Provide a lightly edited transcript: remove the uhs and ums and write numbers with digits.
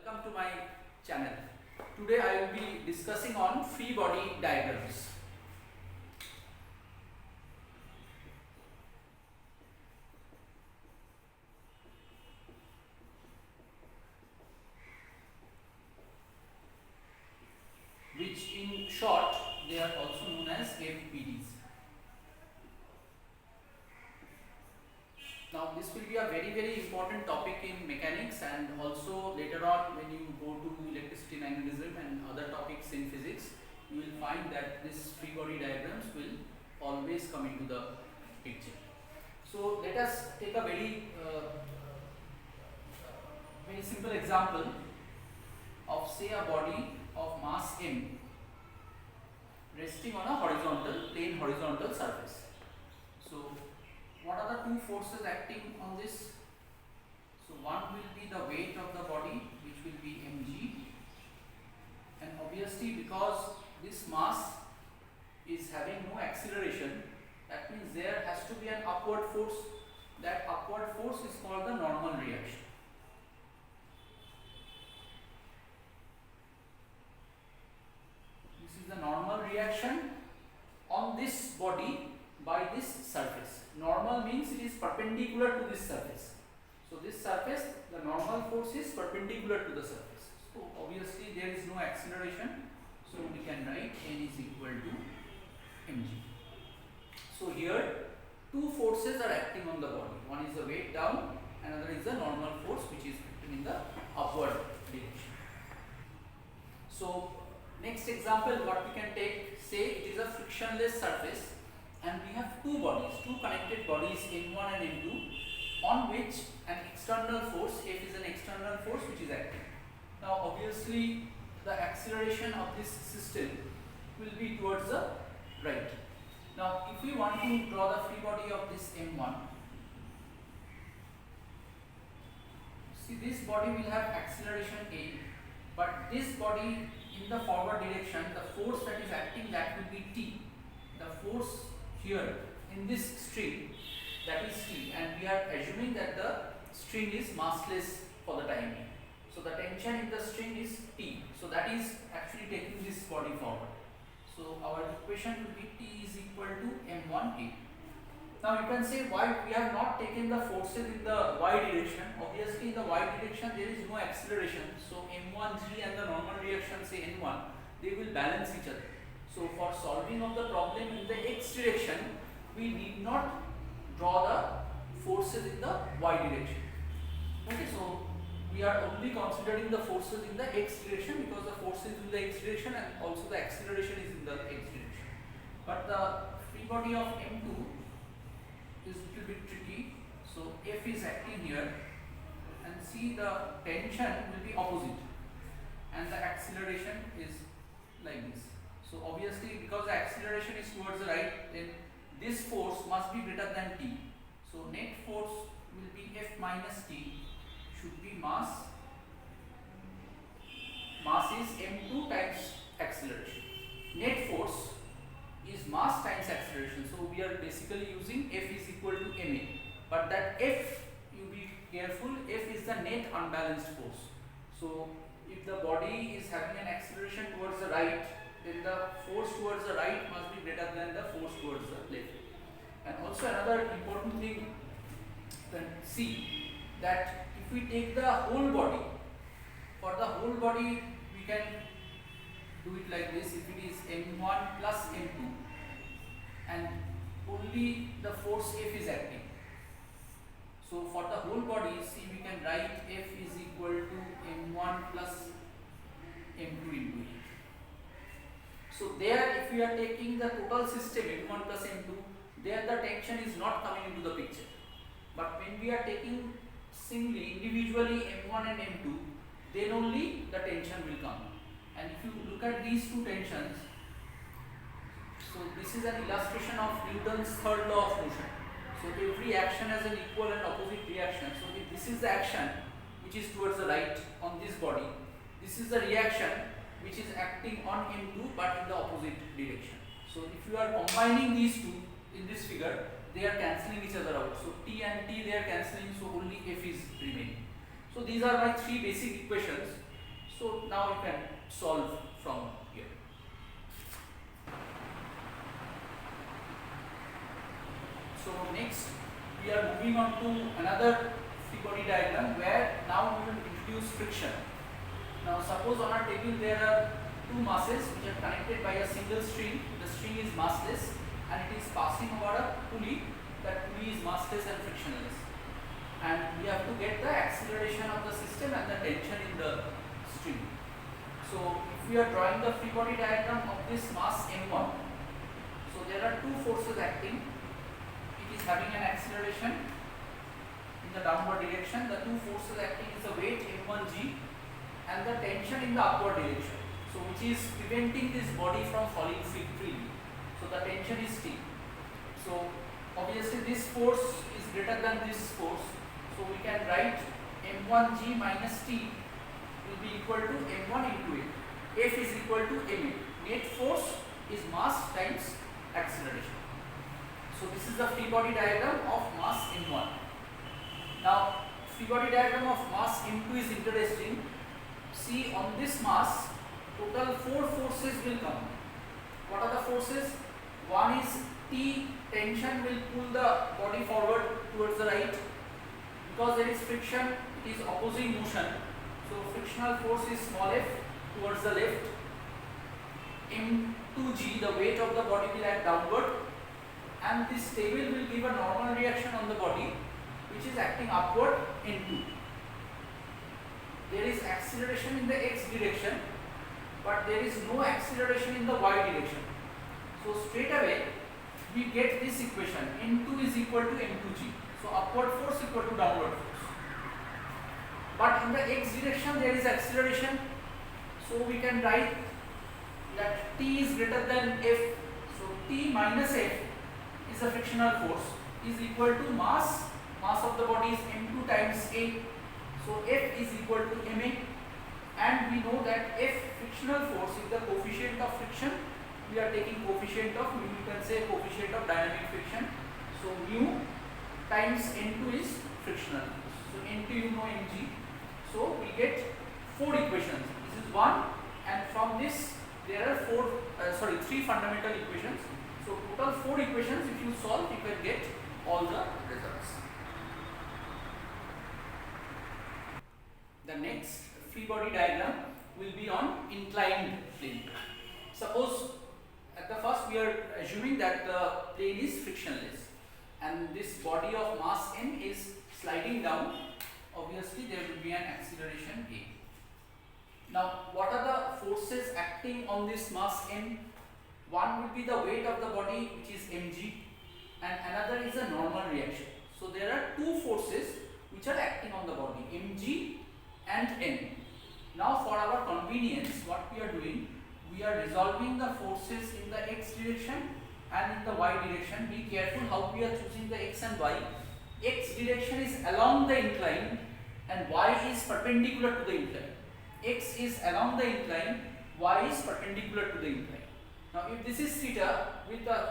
welcome to my channel. Today I will be discussing on free body diagrams. Which in short they are also known as FBDs. Now this will be a very important topic in mechanics, and also later on when you go to electricity magnetism and other topics in physics, you will find that this free body diagrams will always come into the picture. So let us take a very simple example of, say, a body of mass m resting on a plain horizontal surface. So what are the two forces acting on this? So one will be the weight of the body, which will be mg, and obviously because this mass is having no acceleration, that means there has to be an upward force. That upward force is called the normal reaction. This is the normal reaction on this body by this surface. Normal means it is perpendicular to this surface. So this surface, the normal force is perpendicular to the surface. So obviously there is no acceleration. So we can write N is equal to mg. So here two forces are acting on the body. One is the weight down, another is the normal force which is acting in the upward direction. So next example, what we can take, say it is a frictionless surface, and we have two connected bodies N1 and N2, on which an external force F is an external force which is acting. Now obviously the acceleration of this system will be towards the right. Now if we want to draw the free body of this M1, see, this body will have acceleration A, but this body in the forward direction, the force that is acting, that will be T. The force here in this string, that is T, and we are assuming that the string is massless for the time being. So the tension in the string is T. So that is actually taking this body forward. So our equation will be T is equal to M1A. Now you can say, why we have not taken the forces in the y direction? Obviously in the y direction there is no acceleration. So M1G and the normal reaction, say N1, they will balance each other. So for solving of the problem in the x direction, we need not draw the forces in the y direction. Okay, so we are only considering the forces in the x direction because the force is in the x direction and also the acceleration is in the x direction. But the free body of M2 is a little bit tricky. So F is acting here, and see, the tension will be opposite and the acceleration is like this. So obviously because the acceleration is towards the right, then this force must be greater than T. So net force will be F minus T, should be mass. Mass is M2 times acceleration. Net force is mass times acceleration. So we are basically using F is equal to ma. But that F, you be careful, F is the net unbalanced force. So if the body is having an acceleration towards the right, then the force towards the right must be greater than the force towards the left. And also another important thing, then see that if we take the whole body, for the whole body we can do it like this. If it is M1 plus M2 and only the force F is acting, so for the whole body, see, we can write F is equal to M1 plus M2 into it. So there, if we are taking the total system M1 plus M2, there the tension is not coming into the picture. But when we are taking singly, individually M1 and M2, then only the tension will come. And if you look at these two tensions, so this is an illustration of Newton's third law of motion. So every action has an equal and opposite reaction. So if this is the action which is towards the right on this body, this is the reaction which is acting on M2 but in the opposite direction. So if you are combining these two in this figure, they are cancelling each other out. So T and T, they are cancelling, so only F is remaining. So these are my three basic equations. So now you can solve from here. So next we are moving on to another free body diagram where now we will introduce friction. Now suppose on our table there are two masses which are connected by a single string. The string is massless and it is passing over a pulley. That pulley is massless and frictionless. And we have to get the acceleration of the system and the tension in the string. So if we are drawing the free body diagram of this mass m1, so there are two forces acting. It is having an acceleration in the downward direction. The two forces acting is the weight m1g and the tension in the upward direction. So which is preventing this body from falling freely. So the tension is T. So obviously this force is greater than this force. So we can write m1g minus T will be equal to m1 into A. F is equal to ma. Net force is mass times acceleration. So this is the free body diagram of mass m1. Now free body diagram of mass m2 is interesting. See, on this mass total 4 forces will come. What are the forces? One is T, tension will pull the body forward towards the right. Because there is friction, it is opposing motion. So frictional force is small f towards the left. m2g, the weight of the body will act downward, and this table will give a normal reaction on the body which is acting upward n2. There is acceleration in the x direction, but there is no acceleration in the y direction. So straight away we get this equation, n2 is equal to m2g. So upward force equal to downward force. But in the x direction there is acceleration. So we can write that T is greater than F. So T minus F is a frictional force is equal to mass. Mass of the body is m2 times A. So F is equal to ma, and we know that F frictional force is the coefficient of friction. We are taking coefficient of mu, you can say coefficient of dynamic friction. So mu times n2 is frictional force. So n2 you know mg. So we get 4 equations. This is one, and from this there are 3 fundamental equations. So total 4 equations. If you solve, you can get all the results. The next free body diagram will be on inclined plane. Suppose at the first we are assuming that the plane is frictionless and this body of mass m is sliding down. Obviously there will be an acceleration a. Now what are the forces acting on this mass m? One will be the weight of the body, which is mg, and another is a normal reaction. So there are two forces which are acting on the body, mg and n. Now for our convenience, what we are doing, we are resolving the forces in the x direction and in the y direction. Be careful how we are choosing the x and y. X direction is along the incline and y is perpendicular to the incline. X is along the incline, y is perpendicular to the incline. Now if this is theta with the